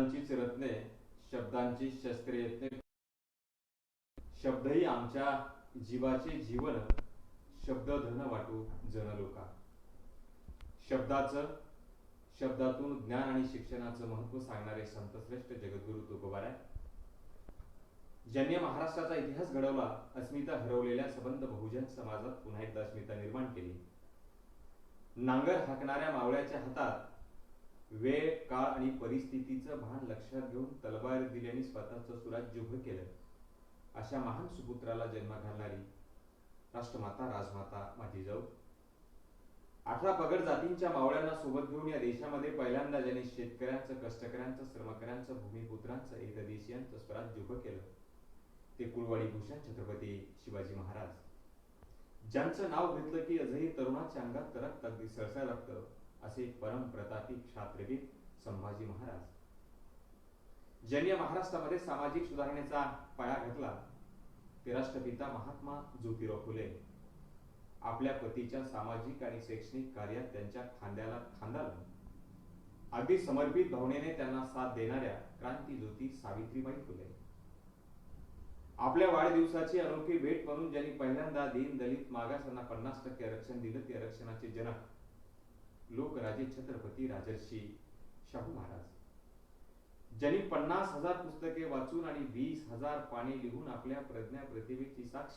शब्दांचीच रत्ने, शब्दांची शस्त्रयत्ने, शब्दही आमच्या जीवाचे जीवन, शब्द धन वाटू जन लोका. शब्दातून ज्ञान आणि शिक्षणाचं महत्व सांगणारे संतश्रेष्ठ जगद्गुरु तुकोबाराय, ज्यांनी महाराष्ट्राचा इतिहास घडवला, अस्मिता हरवलेल्या सबंध बहुजन समाजात पुन्हा एकदा अस्मिता निर्माण केली. नांगर हाकणाऱ्या मावळ्याच्या हातात वेळ, काळ आणि परिस्थितीचं भान लक्षात घेऊन तलवार दिली आणि स्वतःचं सुराज्य उभं केलं. अशा महान सुपुत्राला जन्म घालणारी राष्ट्रमाता, राजमाता माझी जाऊ, 18 पगड जातींच्या मावळ्यांना सोबत घेऊन या देशामध्ये पहिल्यांदा ज्यांनी शेतकऱ्यांचं, कष्टकऱ्यांचं, श्रमकऱ्यांचं, भूमिपुत्रांचं, एकदेशीयांचं स्वराज्य उभं केलं, ते कुळवाडी भूषण छत्रपती शिवाजी महाराज, ज्यांचं नाव घेतलं की आजही तरुणाच्या अंगात रक्त अगदी सळसळ लागतं, असे परम प्रतापी क्षात्रवीर संभाजी महाराज, ज्यांनी महाराष्ट्रामध्ये सामाजिक सुधारणेचा पाया घातला, ते राष्ट्रपिता महात्मा ज्योतिराव फुले, आपल्या पतीच्या सामाजिक आणि शैक्षणिक कार्यात त्यांच्या खांद्याला खांदा लावून अगदी समर्पित भावनेने त्यांना साथ देणाऱ्या क्रांतीज्योती सावित्रीबाई फुले, आपल्या वाढदिवसाची अनोखी भेट म्हणून ज्यांनी पहिल्यांदा दीन दलित मागासांना 50% आरक्षण दिलं, ते आरक्षणाचे जनक लोकराजे छत्रपती राजर्षी शाहू महाराज, ज्यांनी 50,000 पुस्तके वाचून आणि 20,000 पाने लिहून आपल्या प्रज्ञा प्रतिभेची साक्ष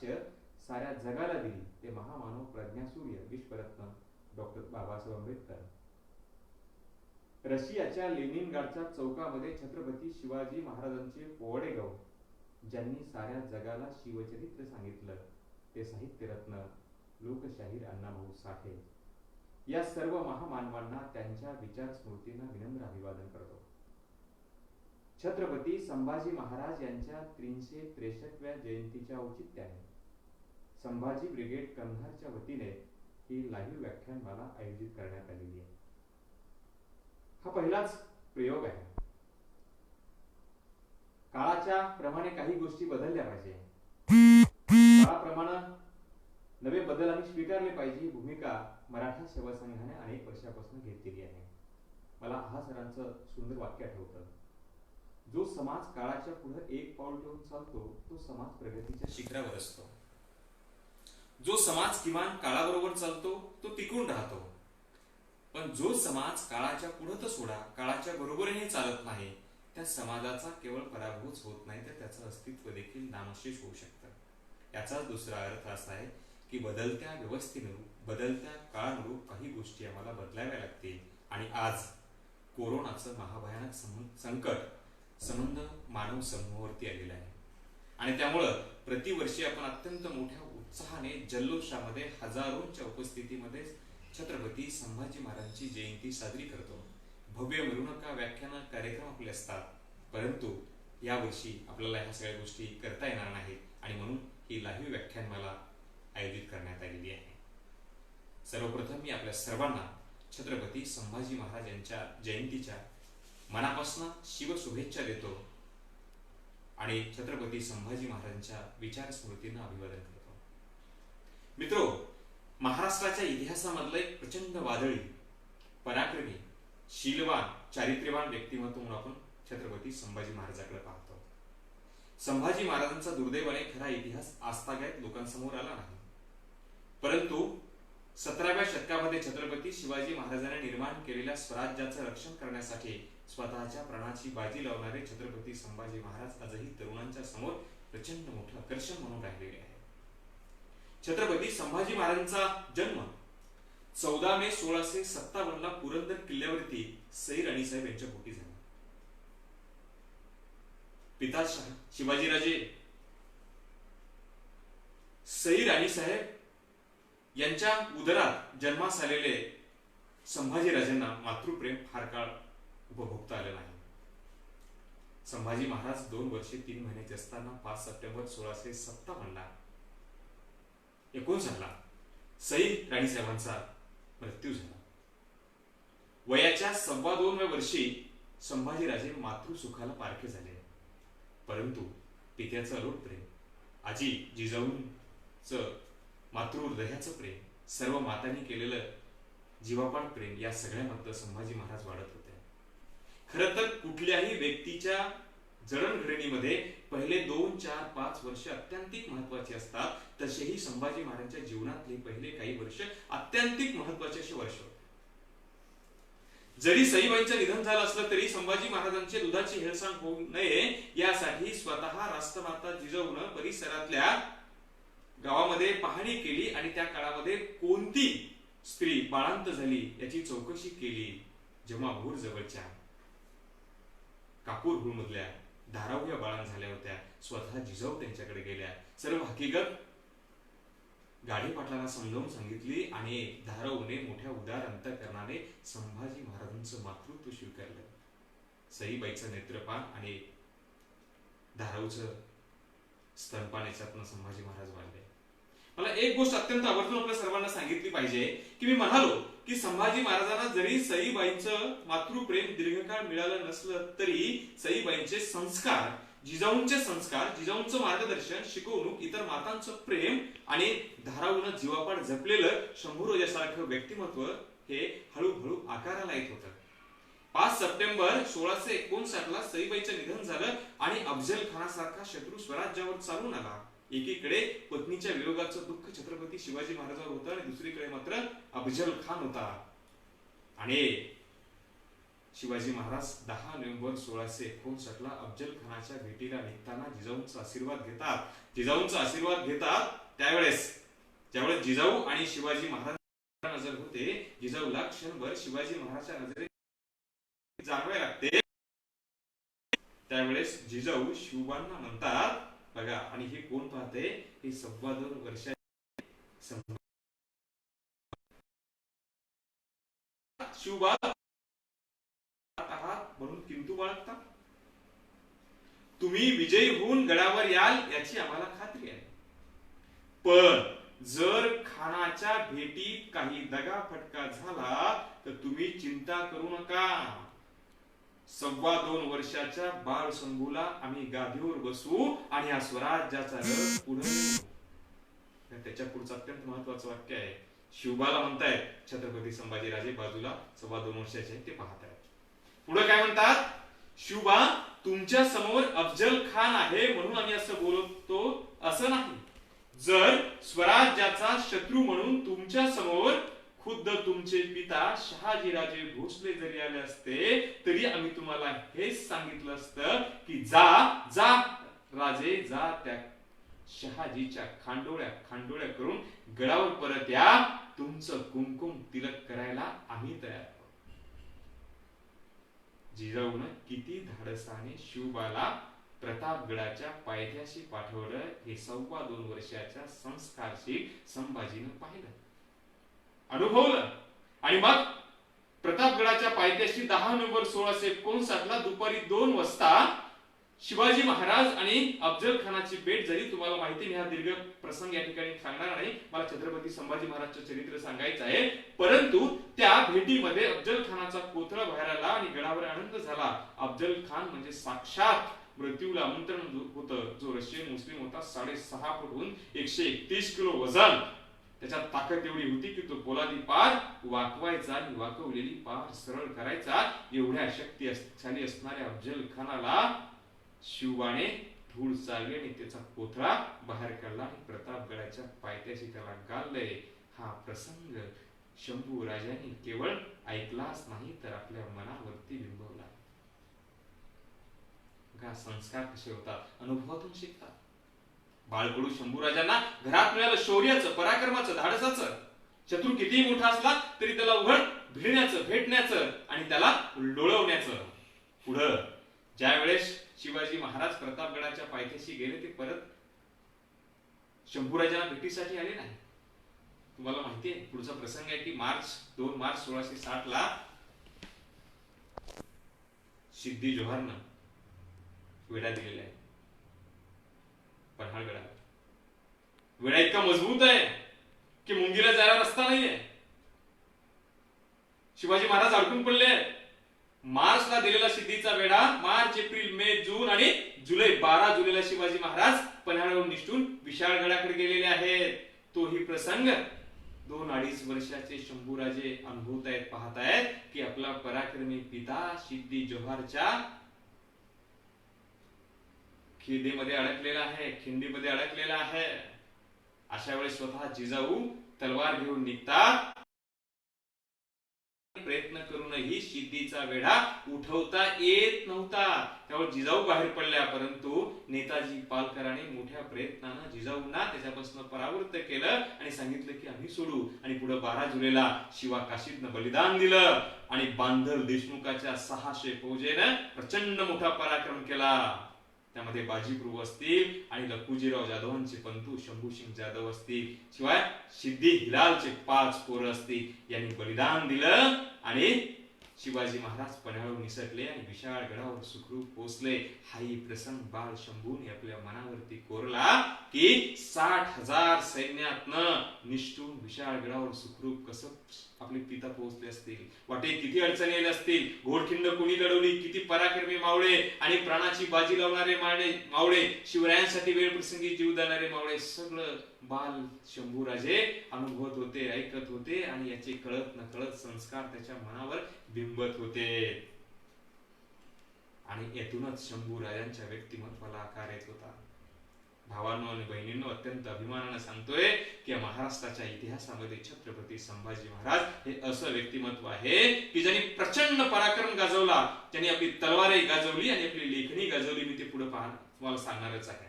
साऱ्या जगाला दिली, ते महामानव, प्रज्ञासूर्य, विश्वरत्न डॉक्टर बाबासाहेब आंबेडकर, रशियाच्या लेनिनग्राडच्या चौकामध्ये छत्रपती शिवाजी महाराजांचे पोवाडे गाऊन ज्यांनी साऱ्या जगाला शिवचरित्र सांगितलं, ते साहित्यरत्न लोकशाहीर अण्णाभाऊ साठे, या सर्व महामानवांना त्यांच्या विचार स्मृतींना विनम्र अभिवादन करतो. छत्रपती संभाजी महाराज यांच्या 363व्या जयंतीच्या औचित्याने संभाजी ब्रिगेड कंधारच्या वतीने ही लाईव्ह व्याख्यानमाला आयोजित करण्यात आलेली आहे. हा पहिलाच प्रयोग आहे. काळाच्या प्रमाणे काही गोष्टी बदलल्या पाहिजे, काळाप्रमाणे नवे बदल आम्ही स्वीकारले पाहिजे, ही भूमिका मराठा सेवा संघाने अनेक वर्षापासून घेतलेली आहे. मला हा सरांचं सुंदर वाक्य आठवतं, जो समाज काळाच्या पुढे एक पाऊल ठेवून चालतो, तो समाज प्रगतीच्या शिखरावर असतो. जो समाज किमान काळाबरोबर चालतो, तो टिकून राहतो. पण जो समाज काळाच्या पुढे तर सोडा, काळाच्या बरोबरीने चालत नाही, त्या समाजाचा केवळ पराभवच होत नाही, तर त्याचं अस्तित्व देखील नामशेष होऊ शकतं. याचाच दुसरा अर्थ असा आहे की बदलत्या व्यवस्थेनुरूप, बदलत्या काळानुरूप काही गोष्टी आम्हाला बदलाव्या लागतील. आणि आज कोरोनाचं महाभयानक संकट संबंध मानव समूहावरती आलेलं आहे, आणि त्यामुळं प्रतिवर्षी आपण अत्यंत मोठ्या उत्साहाने, जल्लोषामध्ये, हजारोंच्या उपस्थितीमध्ये छत्रपती संभाजी महाराजांची जयंती साजरी करतो. भव्य मिरवणुका, व्याख्यानं, कार्यक्रम आपले असतात, परंतु यावर्षी आपल्याला ह्या सगळ्या गोष्टी करता येणार नाहीत, आणि म्हणून ही लाईव्ह व्याख्यानमाला आयोजित करण्यात आलेली आहे. सर्वप्रथम मी आपल्या सर्वांना छत्रपती संभाजी महाराज यांच्या जयंतीच्या मनापासून शिवशुभेच्छा देतो आणि छत्रपती संभाजी महाराजांच्या विचार स्मृतींना अभिवादन करतो. मित्रो, महाराष्ट्राच्या इतिहासामधलं एक प्रचंड वादळी, पराक्रमी, शीलवान, चारित्र्यवान व्यक्तिमत्व म्हणून आपण छत्रपती संभाजी महाराजांकडे पाहतो. संभाजी महाराजांचा दुर्दैवाने खरा इतिहास आजतागायत लोकांसमोर आला नाही, परंतु 17व्या शतकामध्ये छत्रपती शिवाजी महाराजांनी निर्माण केलेल्या स्वराज्याचं रक्षण करण्यासाठी स्वतःच्या प्राणाची बाजी लावणारे छत्रपती संभाजी महाराज आजही तरुणांच्या समोर प्रचंड मोठं आकर्षण म्हणून राहिलेले आहे. छत्रपती संभाजी महाराजांचा जन्म 14 मे 1657 ला पुरंदर किल्ल्यावरती सई राणीसाहेब यांच्या पोटी झाला. पिता शिवाजीराजे सई राणीसाहेब यांच्या उदरात जन्मास आलेले संभाजीराजांना मातृप्रेम फार काळ उपभोगता आले नाही. संभाजी महाराज 2 वर्षे 3 महिन्याचे असताना 5 सप्टेंबर 1657 ला 19 सई राणीसाहेबांचा मृत्यू झाला. वयाच्या 2.25व्या वर्षी संभाजीराजे मातृसुखाला पारखे झाले, परंतु पित्याचं अलोट प्रेम, आजी जिजाऊंचं मातृहृदयाचं प्रेम, सर्व मातांनी केलेलं जीवापाड प्रेम, या सगळ्यामध्ये संभाजी महाराज वाढत होते. खरं तर कुठल्याही व्यक्तीच्या जडणघडणीमध्ये पहिले 2, 4, 5 वर्ष अत्यंतिक महत्वाची असतात. तसेही संभाजी महाराजांच्या जीवनातले पहिले काही वर्ष अत्यंतिक महत्वाचे असे वर्ष होते. जरी सईबाईंचं निधन झालं असलं तरी संभाजी महाराजांचे दुधाची हेळसांड होऊ नये यासाठी स्वतः राष्ट्रमाता जिजाऊनं परिसरातल्या गावामध्ये पाहणी केली आणि त्या काळामध्ये कोणती स्त्री बाळांत झाली याची चौकशी केली. जेव्हा भोर जवळच्या कापूरहूळ मधल्या धाराऊ या बाळांत झाल्या होत्या, स्वतः जिजाऊ त्यांच्याकडे गेल्या, सर्व हकीकत गाढे पाटलांना समजावून सांगितली आणि धाराऊने मोठ्या उदार अंतःकरणाने संभाजी महाराजांचं मातृत्व स्वीकारलं. सईबाईचं नेत्रपान आणि धाराऊचं स्तनपान याच्यातनं संभाजी महाराज वाढले. मला एक गोष्ट अत्यंत आवर्जून आपल्या सर्वांना सांगितली पाहिजे की मी म्हणालो की संभाजी महाराजांना जरी सईबाईंचं मातृप्रेम दीर्घकाळ मिळालं नसलं तरी सईबाईंचे संस्कार, जिजाऊंचे संस्कार, जिजाऊंचं मार्गदर्शन, शिकवणूक, इतर मातांचं प्रेम आणि धाराऊनं जीवापाड जपलेलं शंभूराजासारखं व्यक्तिमत्व हे हळूहळू आकाराला येत होतं. 5 सप्टेंबर 1659 ला सईबाईंचं निधन झालं आणि अफजल खानासारखा शत्रू स्वराज्यावर चालून आला. एकीकडे पत्नीच्या वियोगाचं दुःख छत्रपती शिवाजी महाराजांवर होतं आणि दुसरीकडे मात्र अफजल खान होता. आणि शिवाजी महाराज 10 नोव्हेंबर 1659 ला अफजल खानाच्या भेटीला निघताना जिजाऊंचा आशीर्वाद घेतात. जिजाऊंचा आशीर्वाद घेतात त्यावेळेस ज्यावेळेस जिजाऊ आणि शिवाजी महाराज नजर होते, जिजाऊला क्षणभर शिवाजी महाराजांच्या नजरेत जाणवायला लागते. त्यावेळेस जिजाऊ शिवबांना म्हणतात बघा, आणि हे कोण पाहते, हे 2.25 वर्षाचे शिवबा आहात म्हणून किंतु बाळगता. तुम्ही विजयी होऊन गडावर याल याची आम्हाला खात्री आहे, पण जर खानाच्या भेटीत काही दगाफटका झाला तर तुम्ही चिंता करू नका. 2.25 वर्षाच्या बाळ शंभूला आम्ही गादीवर बसवू आणि या स्वराज्याचा रथ पुढे नेऊ. त्याच्या पुढचं अत्यंत महत्वाचं वाक्य आहे. शिवबाला म्हणतायत छत्रपती संभाजीराजे बाजूला 2.25 वर्षाचे ते पाहत आहेत. पुढे काय म्हणतात, शिवबा तुमच्या समोर अफजल खान आहे म्हणून आम्ही असं बोलतो असं नाही. जर स्वराज्याचा शत्रू म्हणून तुमच्या समोर खुद्द तुमचे पिता शहाजीराजे भोसले जरी आले असते तरी आम्ही तुम्हाला हेच सांगितलं असतं की जा जा राजे जा, त्या शहाजीच्या खांडोळ्या करून गडावर परत या. तुमचं कुमकुम तिलक करायला आम्ही तयार आहोत. जिजाऊनं किती धाडसाने शिवबाला प्रतापगडाच्या पायथ्याशी पाठवलं हे 2.25 वर्षाच्या संस्कारशील संभाजीनं पाहिलं, अनुभवलं. आणि मग प्रतापगडाच्या पायथ्याशी 10 नोव्हेंबर 1659 ला दुपारी 2 वाजता शिवाजी महाराज आणि अफजल खानाची भेट झाली. तुम्हाला माहिती मी हा दीर्घ प्रसंग या ठिकाणी सांगणार नाही, मला छत्रपती संभाजी महाराजचं चरित्र सांगायचं आहे. परंतु त्या भेटीमध्ये अफजल खानाचा कोथळा बाहेर आला आणि गडावर आनंद झाला. अफजल खान म्हणजे साक्षात मृत्यूला आमंत्रण होतं. जो रशियन मुस्लिम होता, 6.5 फूटहून 131 किलो वजन, त्याच्यात ताकद एवढी होती की तो पोलादी पार वाकवायचा आणि वाकवलेली पार सरळ करायचा. एवढ्या शक्तिशाली असणाऱ्या अफजल खानाला शिवबाने धूळ चालली आणि त्याचा कोथळा बाहेर काढला आणि प्रतापगडाच्या पायथ्याशी त्याला गाळलंय. हा प्रसंग शंभू राजांनी केवळ ऐकलाच नाही तर आपल्या मनावरती बिंबवला. संस्कार कसे होतात, अनुभवातून शिकतात. बाळकडू शंभू राजांना घरात मिळालं शौर्याचं, पराक्रमाचं, धाडसाचं. शत्रू कितीही मोठा असला तरी त्याला उघड भिडण्याचं, भेटण्याचं आणि त्याला लोळवण्याचं. पुढं ज्या वेळेस शिवाजी महाराज प्रतापगडाच्या पायथ्याशी गेले ते परत शंभूराजांना भेटीसाठी आले नाही. तुम्हाला माहिती आहे पुढचा प्रसंग आहे की 2 मार्च 1660 ला सिद्धी जोहरनं वेढा दिलेला आहे पन्हाळगडावर. वेढा इतका मजबूत आहे की मुंगीला जायला रस्ता नाहीये. शिवाजी महाराज अडकून पडले आहेत. मार्चला दिलेला सिद्धीचा वेढा मार्च, एप्रिल, मे, जून आणि जुलै 12 जुलैला शिवाजी महाराज पन्हाळवरून निष्ठून विशाळगडाकडे गेलेले आहेत. तोही प्रसंग 2-2.5 वर्षाचे शंभूराजे अनुभवतायत, पाहतायत की आपला पराक्रमी पिता सिद्धी जोहरच्या खिंडीमध्ये अडकलेला आहे. अशा वेळेस स्वतः जिजाऊ तलवार घेऊन निघतात. प्रयत्न करूनही सिद्धीचा वेढा उठवता येत नव्हता. त्यामुळे जिजाऊ बाहेर पडल्या, परंतु नेताजी पालकरांनी मोठ्या प्रयत्नानं जिजाऊंना त्याच्यापासून परावृत्त केलं आणि सांगितलं की आम्ही सोडू. आणि पुढे 12 जुलैला शिवा काशीदनं बलिदान दिलं आणि बांधल देशमुखाच्या 600 फौजेनं प्रचंड मोठा पराक्रम केला. त्यामध्ये बाजीप्रभू असतील आणि लखुजीराव जाधवांचे पंतू शंभूसिंग जाधव असतील, शिवाय सिद्धी हिलालचे 5 पोरं असतील, यांनी बलिदान दिलं आणि शिवाजी महाराज पन्हाळून निसटले आणि विशाळ गडावर सुखरूप पोहोचले. हाही प्रसंग बाळ शंभूने आपल्या मनावरती कोरला की 60,000 सैन्यातनं निष्ठून विशाळ गडावर सुखरूप कसं आपले पिता पोहोचले असतील, वाटेत किती अडचणी आल्या असतील, घोडखिंड कोणी लढवली, किती पराक्रमी मावळे आणि प्राणाची बाजी लावणारे मावळे, शिवरायांसाठी वेळ प्रसंगी जीव देणारे मावळे, सगळं बाल शंभूराजे अनुभवत होते, ऐकत होते आणि याचे कळत नकळत संस्कार त्याच्या मनावर बिंबत होते. आणि यातूनच शंभूराजांच्या व्यक्तिमत्वाला आकार येत होता. भावांनो आणि बहिणींनो, अत्यंत अभिमानानं सांगतोय की महाराष्ट्राच्या इतिहासामध्ये छत्रपती संभाजी महाराज हे असं व्यक्तिमत्व आहे की ज्यांनी प्रचंड पराक्रम गाजवला, ज्यांनी आपली तलवारही गाजवली आणि आपली लेखणी गाजवली. मी ते पुढे तुम्हाला सांगणारच आहे.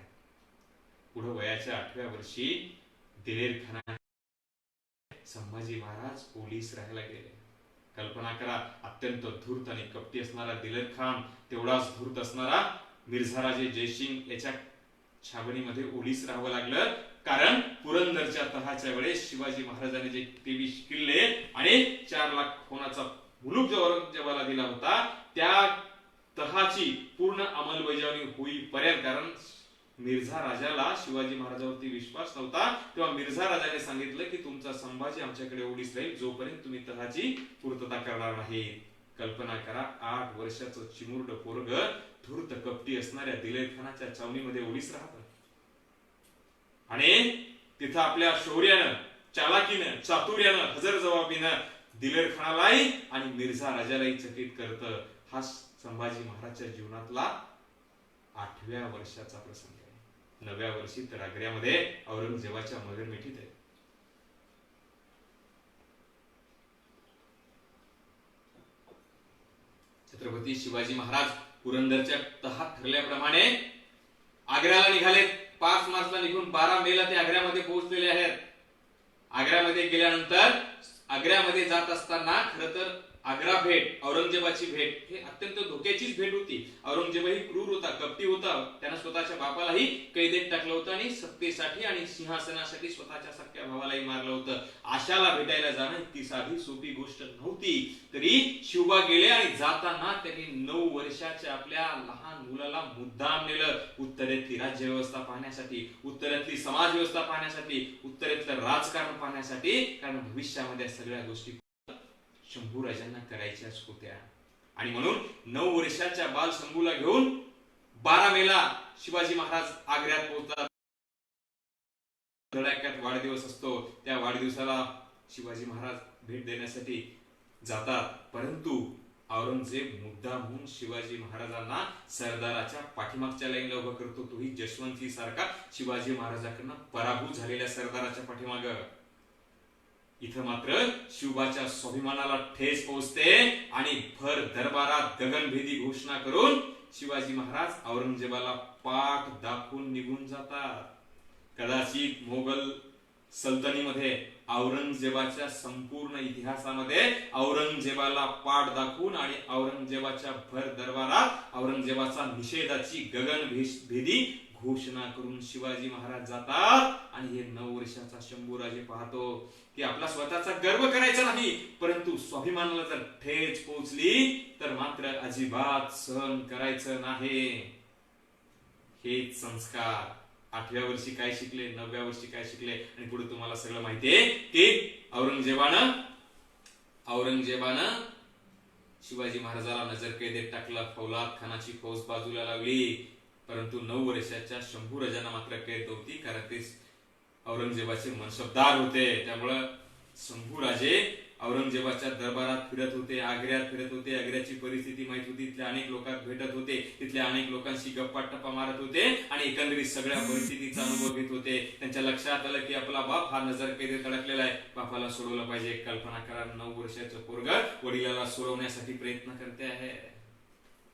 पुढे वयाच्या 8व्या वर्षी दिलेर खाना संभाजी महाराज पोलीस राहायला गेले. कल्पना करा, अत्यंत धूर्त आणि कपटी असणारा दिलेर खान, तेवढाच धूर्त असणारा मिर्झा राजे जयसिंग याच्या छावणीमध्ये ओलीस राहावं लागलं. कारण पुरंदरच्या तहाच्या वेळेस शिवाजी महाराजांनी जे 23 किल्ले आणि 4 लाख होनाचा मुलूक जो औरंगजेबाला दिला होता, त्या तहाची पूर्ण अंमलबजावणी होईपर्यंत, कारण मिर्झा राजाला शिवाजी महाराजांवरती विश्वास नव्हता, तेव्हा मिर्झा राजाने सांगितलं की तुमचा संभाजी आमच्याकडे ओलीस राहील जोपर्यंत तुम्ही तहाची पूर्तता करणार नाही. कल्पना करा, 8 वर्षाचं चिमुरड पोरग धूर्त कपटी असणाऱ्या दिलेर खानाच्या चावणीमध्ये ओलीस राहत आणि तिथं आपल्या शौर्यानं, चालाकीनं, चातुर्यानं, हजर जबाबीनं दिलेर खानालाही आणि मिर्झा राजालाही चकित करत. हा संभाजी महाराजच्या जीवनातला 8व्या वर्षाचा प्रसंग आहे. 9व्या वर्षी तर आग्र्यामध्ये औरंगजेबाच्या मगरमिठीत आहे. छत्रपती शिवाजी महाराज पुरंदरच्या तहात ठरल्याप्रमाणे आग्र्याला निघाले. 5 मार्चला निघून 12 मेला ते आग्र्यामध्ये पोहोचलेले आहेत. आग्र्यामध्ये गेल्यानंतर आग्र्यामध्ये जात असताना खरं तर आग्रा भेट, औरंगजेबाची भेट हे अत्यंत धोक्याचीच भेट होती. औरंगजेबही क्रूर होता, कपटी होता. त्यानं स्वतःच्या बापालाही कैदेत टाकलं होतं आणि सत्तेसाठी आणि सिंहासनासाठी स्वतःच्या सख्या भावालाही मारलं होतं. आशाला भेटायला जाणं इतकी साधी सोपी गोष्ट नव्हती. तरी शिवबा गेले आणि जाताना त्यांनी 9 वर्षाच्या आपल्या लहान मुलाला मुद्दाम नेलं उत्तरेतली राज्य व्यवस्था पाहण्यासाठी, उत्तरेतली समाज व्यवस्था पाहण्यासाठी, उत्तरेतलं राजकारण पाहण्यासाठी. कारण भविष्यामध्ये सगळ्या गोष्टी शंभूराजांना करायच्याच होत्या. आणि म्हणून 9 वर्षाच्या बाल शंभूला घेऊन 12 मेला शिवाजी महाराज आग्र्यात पोहोचतात. धडाक्यात वाढदिवस असतो, त्या वाढदिवसाला शिवाजी महाराज भेट देण्यासाठी जातात. परंतु औरंगजेब मुद्दाम होऊन शिवाजी महाराजांना सरदाराच्या पाठीमागच्या लाईनला उभं करतो. तोही जशवंतसिंह सारखा शिवाजी महाराजांकडून पराभूत झालेल्या सरदाराच्या पाठीमाग. इथं मात्र शिवबाच्या स्वाभिमानाला ठेस पोहोचते आणि भर दरबारात गगनभेदी घोषणा करून शिवाजी महाराज औरंगजेबाला पाठ दाखवून निघून जातात. कदाचित मोगल सल्तनीमध्ये औरंगजेबाच्या संपूर्ण इतिहासामध्ये औरंगजेबाला पाठ दाखवून आणि औरंगजेबाच्या भर दरबारात औरंगजेबाचा निषेधाची गगनभेदी घोषणा करून शिवाजी महाराज जातात. आणि हे 9 वर्षाचा शंभूराजे पाहतो की आपला स्वतःचा गर्व करायचा नाही, परंतु स्वाभिमानाला जर ठेच पोहोचली तर मात्र अजिबात सहन करायचं नाही. हेच संस्कार 8व्या वर्षी काय शिकले, 9व्या वर्षी काय शिकले आणि पुढे तुम्हाला सगळं माहितीये की औरंगजेबानं शिवाजी महाराजाला नजर कैदेत टाकलं, फौलाद खानाची फौज बाजूला लावली. परंतु 9 वर्षाच्या शंभूराजांना मात्र कैद होती, कारण ते औरंगजेबाचे मनसबदार होते. त्यामुळे शंभूराजे औरंगजेबाच्या दरबारात फिरत होते, आग्र्यात फिरत होते, आग्र्याची परिस्थिती माहित होती, तिथल्या अनेक लोकांना भेटत होते, तिथल्या अनेक लोकांशी गप्पा टप्पा मारत होते आणि एकंदरीत सगळ्या परिस्थितीचा अनुभव घेत होते. त्यांच्या लक्षात आलं की आपला बाप हा नजरकैदेत अडकलेला आहे, बापाला सोडवलं पाहिजे. कल्पना करा, 9 वर्षाचं पोरगं वडिलाला सोडवण्यासाठी प्रयत्न करते आहे.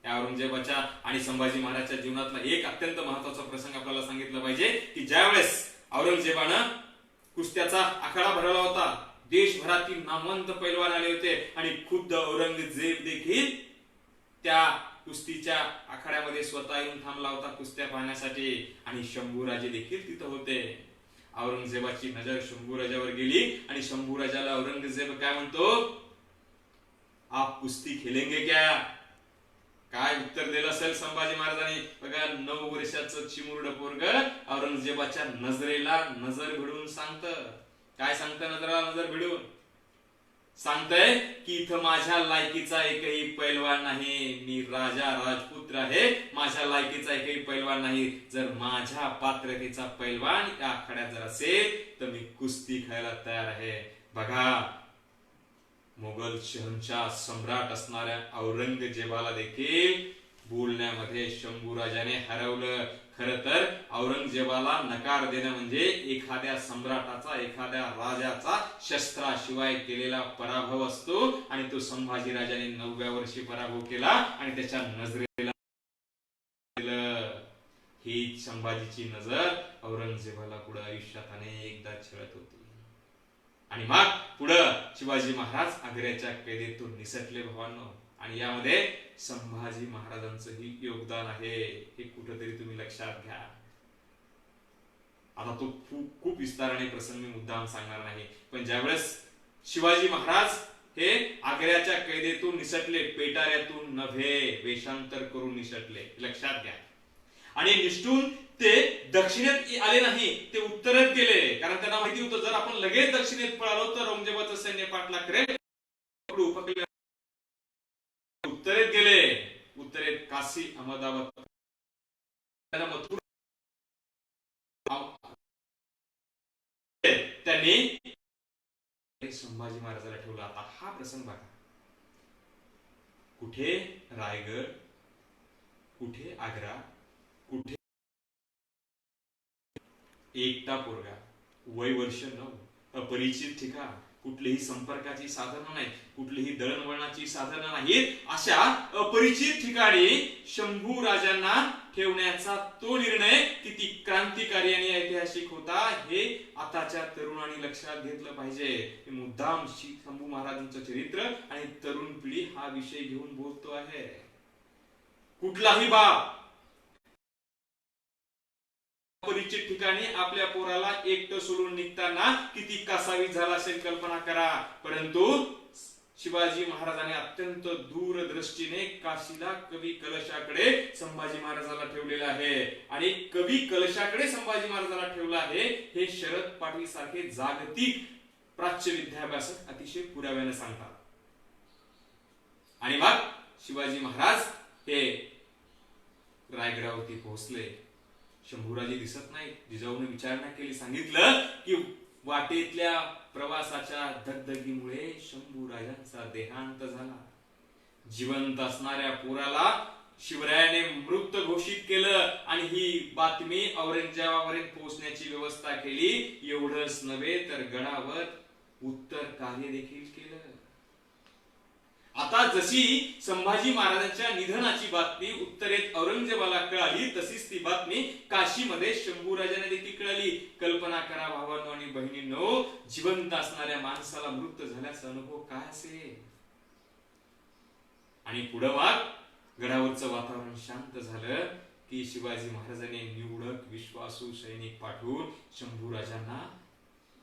या औरंगजेबाच्या आणि संभाजी महाराजच्या जीवनातला एक अत्यंत महत्वाचा प्रसंग आपल्याला सांगितलं पाहिजे की ज्यावेळेस औरंगजेबानं कुस्त्याचा आखाडा भरवला होता, देशभरातील नामवंत पैलवान आले होते आणि खुद्द औरंगजेब देखील त्या कुस्तीच्या आखाड्यामध्ये स्वतः येऊन थांबला होता कुस्त्या पाहण्यासाठी आणि शंभूराजे देखील तिथं होते. औरंगजेबाची नजर शंभूराजावर गेली आणि शंभूराजाला औरंगजेब काय म्हणतो, आप कुस्ती खेलेंगे क्या? काय उत्तर दिलं असेल संभाजी महाराजांनी? बघा, 9 वर्षाचं चिमुरड पोरग औरंगजेबाच्या नजरेला नजर भिडून सांगतं. काय सांगतं? नजरेला नजर भिडून सांगतंय की इथं माझ्या लायकीचा एकही पैलवान नाही, मी राजा राजपुत्र आहे, माझ्या लायकीचा एकही पैलवान नाही. जर माझ्या पात्रतेचा पैलवान या आखाड्यात जर असेल तर मी कुस्ती खेळायला तयार आहे. बघा, मोगल शहंशाह सम्राट असणाऱ्या औरंगजेबाला देखील बोलण्यामध्ये शंभूराजाने हरवलं. खरं तर औरंगजेबाला नकार देणं म्हणजे एखाद्या सम्राटाचा, एखाद्या राजाचा शस्त्राशिवाय केलेला पराभव असतो आणि तो संभाजीराजाने 9व्या वर्षी पराभव केला आणि त्याच्या नजरेला ही संभाजीची नजर औरंगजेबाला पुढे आयुष्यात अनेकदा छळत होती. आणि मग पुढं शिवाजी महाराज आग्र्याच्या कैदेतून निसटले भावांनो. आणि यामध्ये संभाजी महाराजांचंही योगदान आहे, हे कुठेतरी तुम्ही लक्षात घ्या. आता तो खूप विस्ताराने प्रसंग मी मुद्दाम सांगणार नाही, पण ज्यावेळेस शिवाजी महाराज हे आग्र्याच्या कैदेतून निसटले, पेटाऱ्यातून नव्हे, वेषांतर करून निसटले, लक्षात घ्या. आणि निष्ठून ते दक्षिणेत आले नाही, ते उत्तरेत गेले. कारण त्यांना माहिती होतं जर आपण लगेच दक्षिणेत पळालो तर औरंगजेबाचं सैन्य पाठलाग करेल. उत्तरेत गेले, उत्तरेत काशी, अहमदाबाद, त्यांनी संभाजी महाराजाला ठेवला. आता हा प्रसंग बघा, कुठे रायगड, कुठे आग्रा, कुठे एकटा पोरगा, वय वर्ष 9, अपरिचित ठिकाण, कुठलीही संपर्काची साधनं नाहीत, कुठलीही दळणवळणाची साधनं नाहीत, अशा अपरिचित ठिकाणी शंभू राजांना ठेवण्याचा तो निर्णय किती क्रांतिकारी आणि ऐतिहासिक होता हे आताच्या तरुणांनी लक्षात घेतलं पाहिजे. मुद्दाम शंभू महाराजांचं चरित्र आणि तरुण पिढी हा विषय घेऊन बोलतो आहे. कुठलाही बाप परिचित ठिकाणी आपल्या पोराला एकटं सोडून निघताना किती कासावीस झाला असेल कल्पना करा. परंतु शिवाजी महाराजांनी अत्यंत दूरदृष्टीने काशीला कवी कलशाकडे संभाजी महाराजाला ठेवलेलं आहे. आणि कवी कलशाकडे संभाजी महाराजाला ठेवलं आहे हे शरद पाटील सारखे जागतिक प्राच्य विद्याभ्यासक अतिशय पुराव्याने सांगतात. आणि मग शिवाजी महाराज हे रायगडावरती पोहोचले. शंभूराजे दिसत नाही. जिजाऊने विचारणा केली, सांगितलं की वाटेतल्या प्रवासाच्या दगदगीमुळे शंभूराजांचा देहांत झाला. जिवंत असणाऱ्या पोराला शिवरायाने मृत घोषित केलं आणि ही बातमी औरंगजेबापर्यंत पोहोचण्याची व्यवस्था केली. एवढंच नव्हे तर गडावर उत्तर कार्य देखील केलं. आता जशी संभाजी महाराजांच्या निधनाची बातमी उत्तरेत औरंगजेबाला कळाली, तशीच ती बातमी काशीमध्ये शंभूराजांना देखील कळाली. कल्पना करा भावांनो आणि बहिणींनो, जिवंत असणाऱ्या माणसाला मृत झाल्याचा अनुभव काय असेल. आणि पुढे मग गडावरचं वातावरण शांत झालं की शिवाजी महाराजांनी निवडक विश्वासू सैनिक पाठवून शंभूराजांना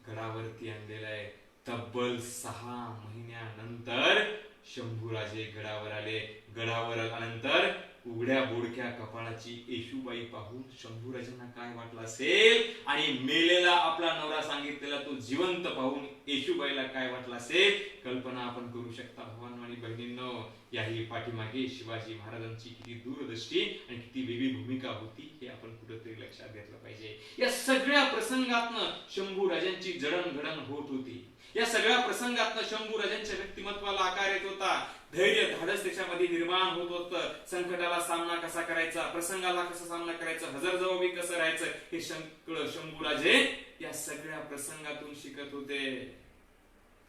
गडावरती आणलेलं आहे. तब्बल 6 महिन्यानंतर शंभूराजे गडावर आले. गडावर आल्यानंतर उघड्या बोडक्या कपाळाची येशूबाई पाहून शंभूराजांना काय वाटलं असेल आणि मेलेला आपला नवरा सांगितलेला तो जिवंत पाहून येशूबाईला काय वाटलं असेल, कल्पना आपण करू शकता भावांनो आणि बहिणींनो. याही पाठीमागे शिवाजी महाराजांची किती दूरदृष्टी आणि किती वेगळी भूमिका होती हे आपण कुठेतरी लक्षात घेतलं पाहिजे. या सगळ्या प्रसंगातनं शंभू राजांची जडणघडण होत होती. या सगळ्या प्रसंगातनं शंभू राजांच्या व्यक्तिमत्वाला आकार येत होता. धैर्य धाडस त्याच्यामध्ये निर्माण होत होतं. संकटाला सामना कसा करायचा, प्रसंगाला कसा सामना करायचा, हजरजबाबी कसं राहायचं, हे सगळं शंभूराजे या सगळ्या प्रसंगातून शिकत होते.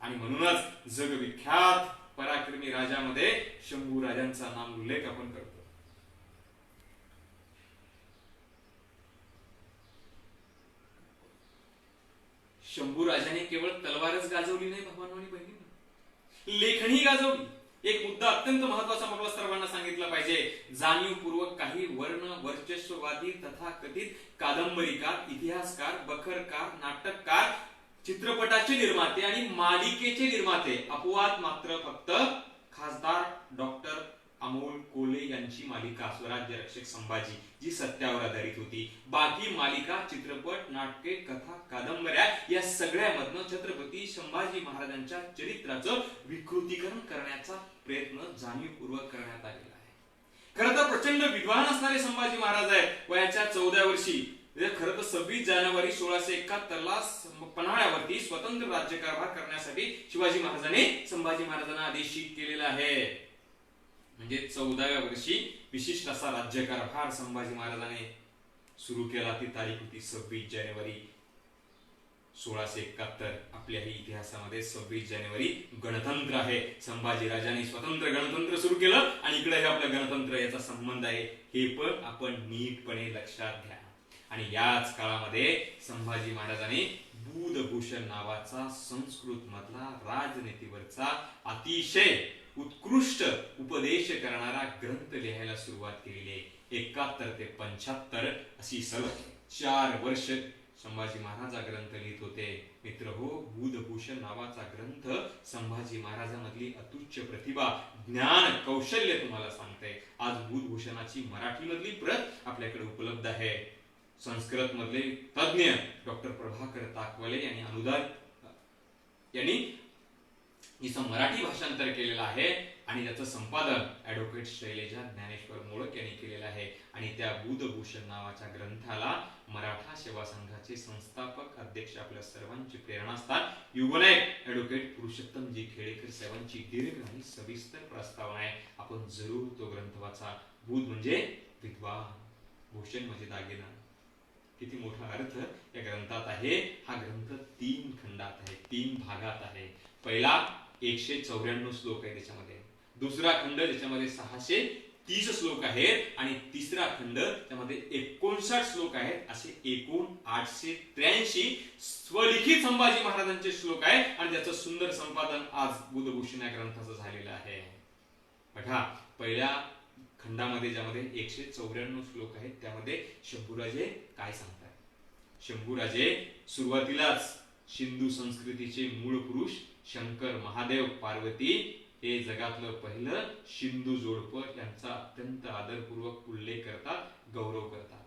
आणि म्हणूनच जगविख्यात पराक्रमी राजामध्ये शंभू राजांचा नाम उल्लेख आपण करतो. शंभू राजाने केवळ तलवारच गाजवली नाही भावांनो आणि बहिणींनो, लेखणी गाजवली. एक मुद्दा अत्यंत महत्वाचा मला सर्वांना सांगितला पाहिजे. जाणीवपूर्वक काही वर्ण वर्चस्ववादी तथाकथित कादंबरीकार, इतिहासकार, बखरकार, नाटककार, चित्रपटाचे निर्माते आणि मालिकेचे निर्माते अपवाद मात्र फक्त खासदार डॉक्टर अमोल कोल्हे यांची मालिका स्वराज्य रक्षक संभाजी, जी सत्यावर आधारित होती. बाकी मालिका, चित्रपट, नाटके, कथा, कादंबऱ्या या सगळ्यामधनं छत्रपती संभाजी महाराजांच्या चरित्राचं विकृतीकरण करण्याचा प्रयत्न जाणीवपूर्वक करण्यात आलेला आहे. खरं तर प्रचंड विद्वान असणारे संभाजी महाराज आहेत. वयाच्या 14 वर्षी, खरं तर 26 जानेवारी 1671 ला पन्हाळ्यावरती स्वतंत्र राज्यकारभार करण्यासाठी शिवाजी महाराजांनी संभाजी महाराजांना आदेशित केलेला आहे. म्हणजे 14व्या वर्षी विशिष्ट असा राज्यकारभार संभाजी महाराजांनी सुरू केला. ती तारीख होती 26 जानेवारी 1671. आपल्याही इतिहासामध्ये 26 जानेवारी गणतंत्र आहे. संभाजी राजांनी स्वतंत्र गणतंत्र सुरू केलं आणि इकडे हे आपलं गणतंत्र, याचा संबंध आहे हे पण आपण नीटपणे लक्षात घ्या. आणि याच काळामध्ये संभाजी महाराजांनी बुधभूषण नावाचा संस्कृत मधला राजनीतीवरचा अतिशय उत्कृष्ट उपदेश करणारा ग्रंथ लिहायला सुरुवात केलेली आहे. 71 ते 75 अशी सलग 4 वर्ष संभाजी महाराज ग्रंथ लिहित होते. मित्र हो, बुधभूषण नावाचा ग्रंथ संभाजी महाराजांमधली अतुच्च प्रतिभा, ज्ञान, कौशल्य तुम्हाला सांगते. आज बुधभूषणाची मराठी मधली प्रत आपल्याकडे उपलब्ध आहे. संस्कृत मधले तज्ञ डॉक्टर प्रभाकर ताकवले यांनी अनुदान यांनी हिचं मराठी भाषांतर केलेलं आहे आणि त्याचं संपादन ऍडव्होकेट शैलेजा ज्ञानेश्वर मोळक यांनी केलेलं आहे. आणि त्या बुधभूषण नावाच्या ग्रंथाला मराठा सेवा संघाचे संस्थापक अध्यक्ष, आपल्या सर्वांची प्रेरणास्थान युगनायक ऍडव्होकेट पुरुषोत्तमजी खेडेकर साहेबांची दीर्घ आणि सविस्तर प्रस्तावना आहे. आपण जरूर तो ग्रंथ वाचा. बुध म्हणजे विद्वान, भूषण म्हणजे दागिना. किती मोठा अर्थ या ग्रंथात आहे. हा ग्रंथ 3 खंडात आहे, 3 भागात आहे. पहिला 194 श्लोक आहे त्याच्यामध्ये, दुसरा खंड ज्याच्यामध्ये 630 श्लोक आहेत आणि तिसरा खंड त्यामध्ये 59 श्लोक आहेत. असे एकूण 883 स्वलिखित संभाजी महाराजांचे श्लोक आहेत आणि त्याचं सुंदर संपादन आज बुधभूषण या ग्रंथाचं झालेलं आहे. बघा, पहिल्या खंडामध्ये ज्यामध्ये 194 श्लोक आहेत त्यामध्ये शंभूराजे काय सांगतात. शंभूराजे सुरुवातीलाच सिंधू संस्कृतीचे मूळ पुरुष शंकर, महादेव, पार्वती हे जगातलं पहिलं सिंधू जोडपं यांचा अत्यंत आदरपूर्वक उल्लेख करतात, गौरव करतात.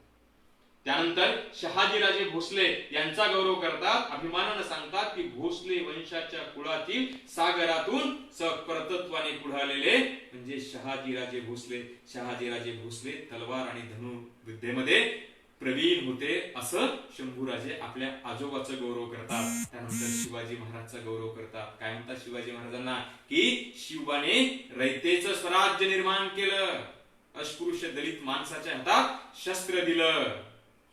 त्यानंतर शहाजीराजे भोसले यांचा गौरव करतात, अभिमानानं सांगतात की भोसले वंशाच्या कुळातील सागरातून सप्रतत्वाने पुढे आलेले म्हणजे शहाजीराजे भोसले. शहाजीराजे भोसले तलवार आणि धनुर्विद्येमध्ये प्रवीण होते असं शंभूराजे आपल्या आजोबाचं गौरव करतात. त्यानंतर शिवाजी महाराजचा गौरव करतात. काय म्हणतात शिवाजी महाराजांना की शिवाने रयतेचं स्वराज्य निर्माण केलं, अस्पृश्य दलित माणसाच्या हातात शस्त्र दिलं,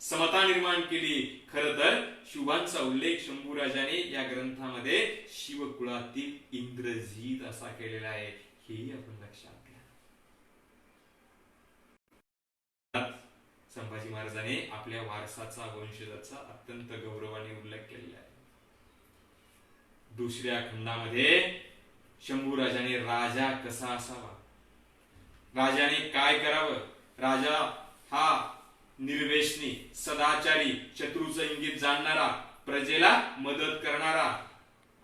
समता निर्माण केली. खरं तर शिवांचा उल्लेख शंभूराजाने या ग्रंथामध्ये शिवकुळातील इंद्रजीत असा केलेला आहे. हेही आपण लक्षात घ्या. संभाजी महाराजांनी आपल्या वारसाचा, वंशजाचा अत्यंत गौरवाने उल्लेख केलेला आहे. दुसऱ्या खंडामध्ये शंभूराजाने राजा कसा असावा, राजाने काय करावं, राजा हा निर्वेशनी, सदाचारी, शत्रूचं इंगित जाणणारा, प्रजेला मदत करणारा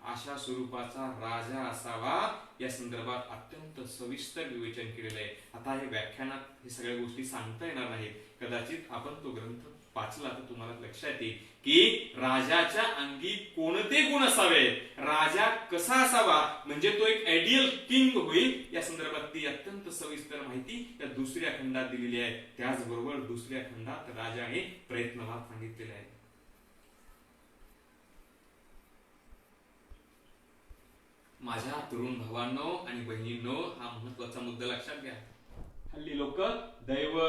अशा स्वरूपाचा राजा असावा या संदर्भात अत्यंत सविस्तर विवेचन केलेलं आहे. आता हे व्याख्यानात हे सगळ्या गोष्टी सांगता येणार नाहीत. कदाचित आपण तो ग्रंथ वाचला तर तुम्हाला लक्षात येईल की राजाच्या अंगी कोणते गुण असावे, राजा कसा असावा, म्हणजे तो एक आयडियल किंग होईल या संदर्भात ती अत्यंत सविस्तर माहिती या दुसऱ्या खंडात दिलेली आहे. त्याचबरोबर दुसऱ्या खंडात राजाने प्रयत्नवाद सांगितलेला आहे. माझ्या तरुण भावांनो आणि बहिणींनो, हा महत्वाचा मुद्दा लक्षात घ्या. हल्ली लोक दैव,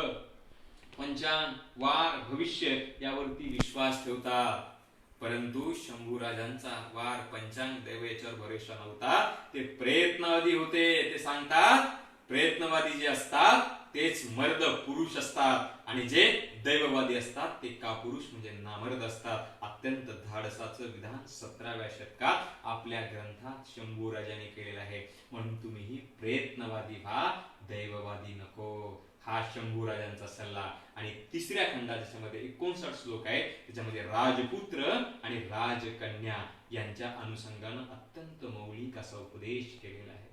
पंचांग, वार, भविष्य यावरती विश्वास ठेवतात, परंतु शंभू राजांचा वार, पंचांग, दैव याच्यावर भरोसा नव्हता. ते प्रयत्नवादी होते. ते सांगतात प्रयत्नवादी जे असतात तेच मर्द पुरुष असतात आणि जे दैववादी असतात ते कापुरुष म्हणजे नामर्द असतात. अत्यंत धाडसाचं विधान 17व्या शतकात आपल्या ग्रंथात शंभू राजाने केलेलं आहे. म्हणून तुम्हीही प्रयत्नवादी व्हा, दैववादी नको. हा शंभू राजांचा सल्ला. आणि तिसऱ्या खंडात ज्याच्यामध्ये 59 श्लोक आहे त्याच्यामध्ये राजपुत्र आणि राजकन्या यांच्या अनुषंगानं अत्यंत मौलिक असा उपदेश केलेला आहे.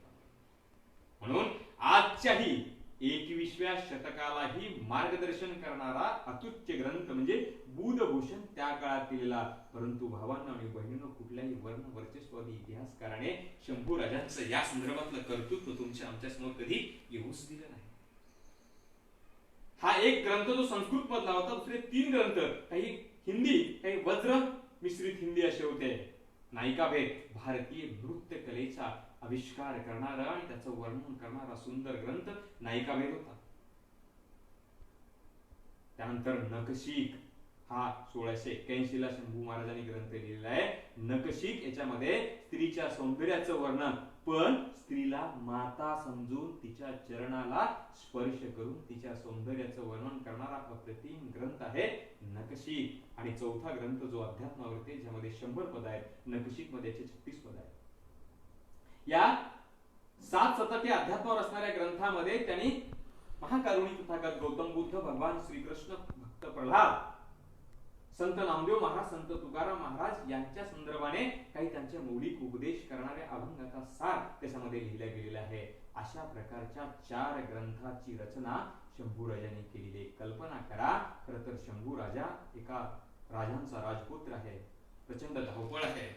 म्हणून आजच्याही 21व्या शतकालाही मार्गदर्शन करणारा अत्युच्च ग्रंथ म्हणजे बुधभूषण त्या काळात दिलेला. परंतु भावांना आणि बहिणींनो, कुठल्याही वर्ण वर्चस्ववादी इतिहासकाराने शंभू राजांचं या संदर्भातलं कर्तृत्व तुमच्या आमच्या समोर कधी येऊच दिलं नाही. हा एक ग्रंथ जो संस्कृत मधला होता, दुसरे 3 ग्रंथ काही हिंदी, काही वज्र मिश्रित हिंदी असे होते. नायिका भेद भारतीय नृत्य कलेचा आविष्कार करणारा आणि त्याचं वर्णन करणारा सुंदर ग्रंथ नायिका भेद होता. त्यानंतर नखशिख हा 1681 ला शंभू महाराजांनी ग्रंथ लिहिलेला आहे. नखशिख याच्यामध्ये स्त्रीच्या सौंदर्याचं वर्णन, पण स्त्रीला माता समजून तिच्या चरणाला स्पर्श करून तिच्या सौंदर्याचं वर्णन करणारा अप्रतिम ग्रंथ आहे नखशिख. आणि चौथा ग्रंथ जो अध्यात्मावरती ज्यामध्ये 100 पद आहेत, नखशिख मध्ये 36 पद आहेत. या 7 शतके अध्यात्मावर असणाऱ्या ग्रंथामध्ये त्यांनी महाकारुणी तथागत गौतम बुद्ध, भगवान श्रीकृष्ण, भक्त प्रल्हाद, संत नामदेव महाराज, संत तुकाराम महाराज यांच्या संदर्भाने काही त्यांचे मौलिक उपदेश करणारे अभंगाचा सार त्याच्यामध्ये लिहिला गेलेला आहे. अशा प्रकारच्या 4 ग्रंथाची रचना शंभू राजाने केलेली. कल्पना करा, खरं तर शंभू राजा एका राजांचा राजपुत्र आहे, प्रचंड धावपळ आहे,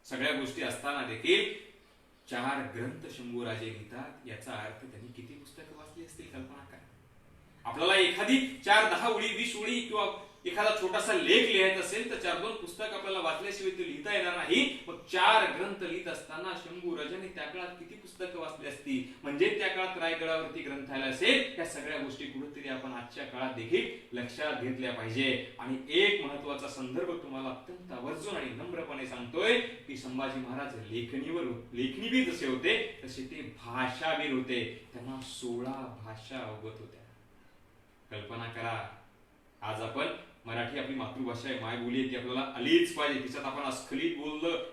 सगळ्या गोष्टी असताना देखील 4 ग्रंथ शंभू राजे लिहितात. याचा अर्थ त्यांनी किती पुस्तकं वाचली असतील कल्पना करा. आपल्याला एखादी 4-10 ओळी, 20 ओळी किंवा एखादा छोटासा लेख लिहायचा असेल तर 4-2 पुस्तक आपल्याला वाचल्याशिवाय ते लिहिता येणार नाही. मग 4 ग्रंथ लिहित असताना शंभू राजाने त्या काळात किती पुस्तकं वाचली असती, म्हणजे त्या काळात रायगडावरती ग्रंथालय असेल. त्या सगळ्या गोष्टी कुठेतरी आपण आजच्या काळात देखील लक्षात घेतल्या पाहिजे. आणि एक महत्वाचा संदर्भ तुम्हाला अत्यंत आवर्जून आणि नम्रपणे सांगतोय की संभाजी महाराज लेखनीवीर जसे होते तसे ते भाषावीर होते. त्यांना 16 भाषा अवगत होत्या. कल्पना करा, आज आपण मराठी आपली मातृभाषा आहे, मायबोली आहे, ती आपल्याला आलीच पाहिजे, तिच्यात आपण अस्खलित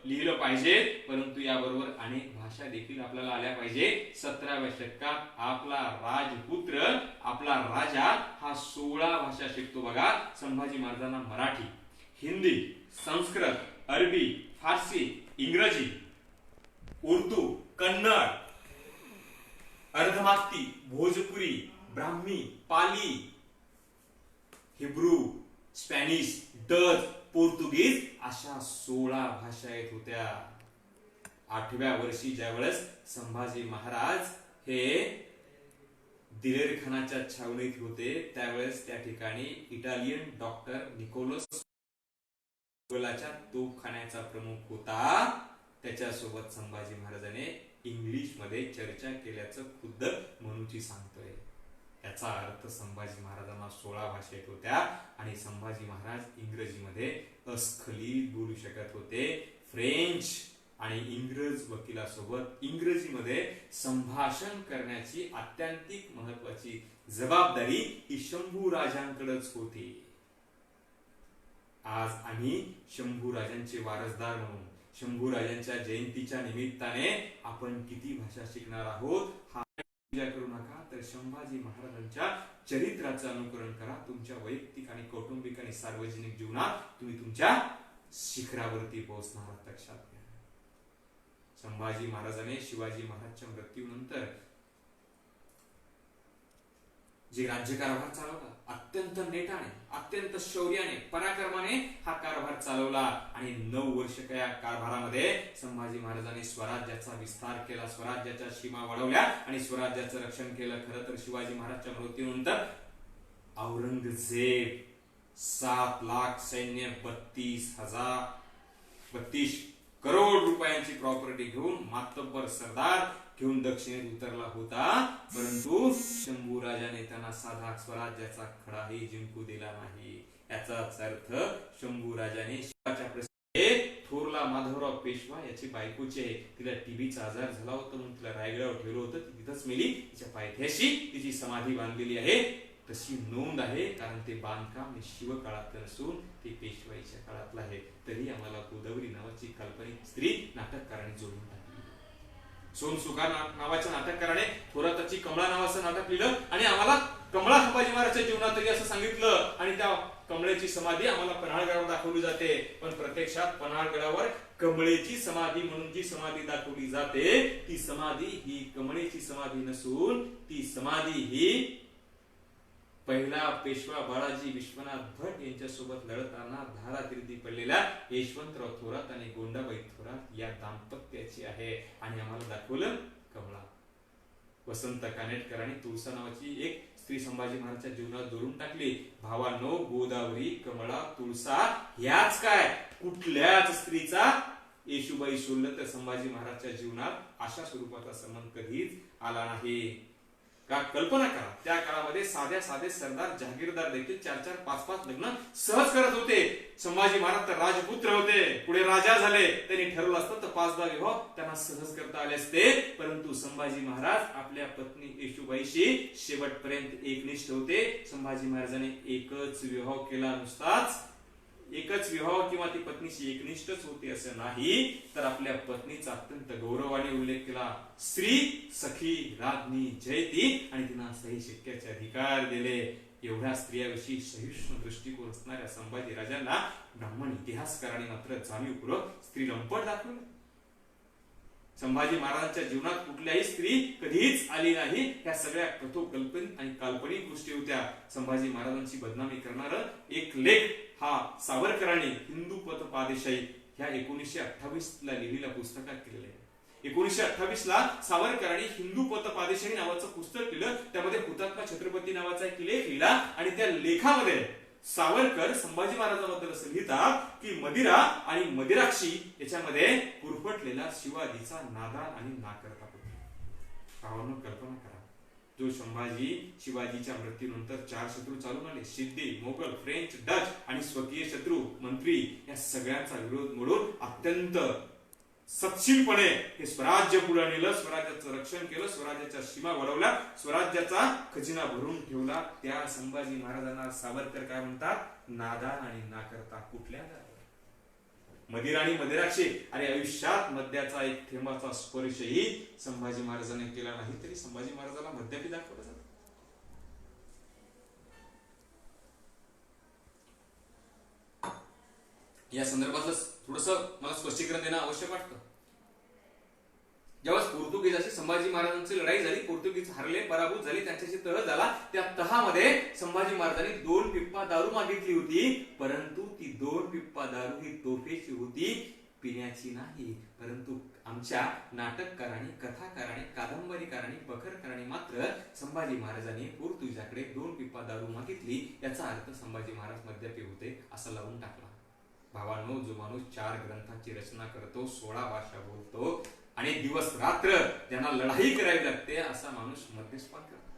लिहिलं पाहिजे, परंतु याबरोबर अनेक भाषा देखील आपल्याला आल्या पाहिजे. 17व्या शतकात आपला राजपुत्र, आपला राजा हा 16 भाषा शिकतो. बघा, संभाजी महाराजांना मराठी, हिंदी, संस्कृत, अरबी, फारसी, इंग्रजी, Urdu, Kannada, Ardhamagadhi, Bhojpuri, Brahmi, Pali, Hebrew, Spanish, Dutch, Portuguese अशा 16 भाषा येत होत्या. 8व्या वर्षी ज्यावेळेस संभाजी महाराज हे दिलेर खानाच्या छावणीत होते त्यावेळेस त्या ठिकाणी इटालियन डॉक्टर निकोलस तोफखान्याचा प्रमुख होता. त्याच्यासोबत संभाजी महाराजांनी इंग्लिश मध्ये चर्चा केल्याचं खुद्द मनुची सांगतोय. याचा अर्थ संभाजी महाराजांना 16 भाषा येत होत्या आणि संभाजी महाराज इंग्रजीमध्ये अस्खलित बोलू शकत होते. फ्रेंच आणि इंग्रज वकिलासोबत इंग्रजीमध्ये संभाषण करण्याची अत्यंतिक महत्वाची जबाबदारी ही शंभू राजांकडेच होती. आज आम्ही शंभू राजांचे वारसदार म्हणून शंभू राजांच्या जयंतीच्या निमित्ताने आपण किती भाषा शिकणार आहोत हा करू नका, तर संभाजी महाराजांच्या चरित्राचं अनुकरण करा. तुमच्या वैयक्तिक आणि कौटुंबिक आणि सार्वजनिक जीवनात तुम्ही तुमच्या शिखरावरती पोहोचणार लक्षात घ्या. संभाजी महाराजांनी शिवाजी महाराजांच्या मृत्यूनंतर जे राज्यकारभार चालवला, अत्यंत नेटाने, अत्यंत शौर्याने, पराक्रमाने हा कारभार चालवला आणि 9 वर्ष या कारभारामध्ये संभाजी महाराजांनी स्वराज्याचा विस्तार केला, स्वराज्याच्या सीमा वाढवल्या आणि स्वराज्याचं रक्षण केलं. खरं तर शिवाजी महाराजांच्या मृत्यूनंतर औरंगजेब 7 लाख सैन्य, 32 करोड रुपयांची प्रॉपर्टी घेऊन, मातब्बर सरदार घेऊन दक्षिणेत उतरला होता, परंतु शंभू राजाने त्यांना साधा स्वराज्याचा खडाही जिंकू दिला नाही. याचाच अर्थ शंभू राजाने शिवाच्या थोरला माधवराव पेशवा याची बायकोची आहे, तिला टीबीचा आजार झाला होता म्हणून तिला रायगडावर ठेवलं होतं, ती तिथंच मेली. तिच्या पायथ्याशी तिची समाधी बांधलेली आहे, तशी नोंद आहे. कारण ते बांधकाम शिवकाळातलं नसून ते पेशवाईच्या काळातलं आहे. तरी आम्हाला गोदावरी नावाची काल्पनिक स्त्री नाटककाराने जोडून टाकली. सोनसुखा नावाच्या नाटककाराने थोराताची कमळा नावाचं नाटक लिहिलं आणि आम्हाला कमळा संभाजी महाराजांच्या जीवनात असं सांगितलं आणि त्या कमळेची समाधी आम्हाला पन्हाळगडावर दाखवली जाते. पण प्रत्यक्षात पन्हाळगडावर कमळेची समाधी म्हणून जी समाधी दाखवली जाते, ती समाधी ही कमळेची समाधी नसून ती समाधी ही पहिला पेशवा बाळाजी विश्वनाथ भट यांच्यासोबत लढताना धारातीर्थी पडलेल्या यशवंतराव थोरात आणि गोंडाबाई थोरात या दाम्पत्याची आहे. आणि आम्हाला दाखवलं कमळा. वसंत कानेटकरांनी तुळसा नावाची एक स्त्री संभाजी महाराजांच्या जीवनात जोडून टाकली. भावांनो, गोदावरी, कमळा, तुळसा याच काय कुठल्याच स्त्रीचा येशूबाई सोडलं तर संभाजी महाराजांच्या जीवनात अशा स्वरूपाचा संबंध कधीच आला नाही. का कल्पना करा, त्या काळामध्ये साधे सरदार जहागीरदार देखील 4-4, 5-5 लग्न सहज करत होते. संभाजी महाराज तर राजपुत्र होते, पुढे राजा झाले. त्यांनी ठरवलं असतं तर 5-10 विवाह त्यांना सहज करता आले असते. परंतु संभाजी महाराज आपल्या पत्नी येशूबाईशी शेवटपर्यंत एकनिष्ठ होते. संभाजी महाराजांनी एकच विवाह केला, नुसताच एकच विवाह किंवा ती पत्नीशी एकनिष्ठच होते असं नाही, तर आपल्या पत्नीचा अत्यंत गौरवाने उल्लेख केला. स्त्री सखी राज्ञी जयती आणि तिला सही शिक्क्याचे अधिकार दिले. एवढ्या स्त्रियाविषयी सहिष्णू दृष्टिकोन असणाऱ्या संभाजी राजांना ब्राह्मण इतिहासकारांनी मात्र जाणीवपूर्वक स्त्री लंपट दाखवलं. संभाजी महाराजांच्या जीवनात कुठल्याही स्त्री कधीच आली नाही. या सगळ्या कथोकल्पनिक आणि काल्पनिक गोष्टी होत्या. संभाजी महाराजांची बदनामी करणारा एक लेख हा सावरकरांनी हिंदू पथ पादेशाही ह्या 1928 ला लिहिलेल्या पुस्तकात केलेला आहे. 1928 ला सावरकरांनी हिंदू पथ पादेशाही नावाचं पुस्तक लिहिलं. त्यामध्ये हुतात्मा छत्रपती नावाचा एक लेख लिहिला आणि त्या लेखामध्ये सावरकर संभाजी महाराजांबद्दल असं लिहितात की मदिरा आणि मदिराक्षी याच्यामध्ये पुरफटलेला शिवाजीचा नादान आणि नाकर्ता होता. भावांनो, कल्पना करा, जो संभाजी शिवाजीच्या मृत्यूनंतर 4 शत्रू चालून आले, सिद्धी, मोगल, फ्रेंच, डच आणि स्वकीय शत्रू मंत्री या सगळ्यांचा विरोध मोडून अत्यंत सत्शीलपणे हे स्वराज्य पुढे नेलं, स्वराज्याचं रक्षण केलं, स्वराज्याच्या सीमा वाढवल्या, स्वराज्याचा खजिना भरून ठेवला. त्या संभाजी महाराजांना सावरकर काय म्हणतात? नादान आणि नाकर्ता. कुठल्या मदिरा आणि मदिराक्षी. अरे, आयुष्यात मद्याचा एक थेंबाचा स्पर्शही संभाजी महाराजांनी केला नाही, तरी संभाजी महाराजांना मद्यापी दाखवलं जातं. या संदर्भातलं थोडस मला स्पष्टीकरण देणं आवश्यक वाटतं. जेव्हा पोर्तुगीजाशी संभाजी महाराजांची लढाई झाली, पोर्तुगीज हरले, पराभूत झाले, त्यांच्याशी तह झाला. त्या तहामध्ये संभाजी महाराजांनी 2 पिप्पा दारू मागितली होती, परंतु ती 2 पिप्पा दारू ही तोफेची होती, पिण्याची नाही. परंतु आमच्या नाटककारांनी, कथाकारांनी, कादंबरीकारांनी, बखरकारांनी मात्र संभाजी महाराजांनी पोर्तुगीजाकडे 2 पिप्पा दारू मागितली, याचा अर्थ संभाजी महाराज मद्यपी होते असं लावून टाकला. भावांनो, जो माणूस 4 ग्रंथांची रचना करतो, 16 भाषा बोलतो आणि दिवस रात्र ज्यांना लढाई करावी लागते, असा माणूस मद्यपान करतो.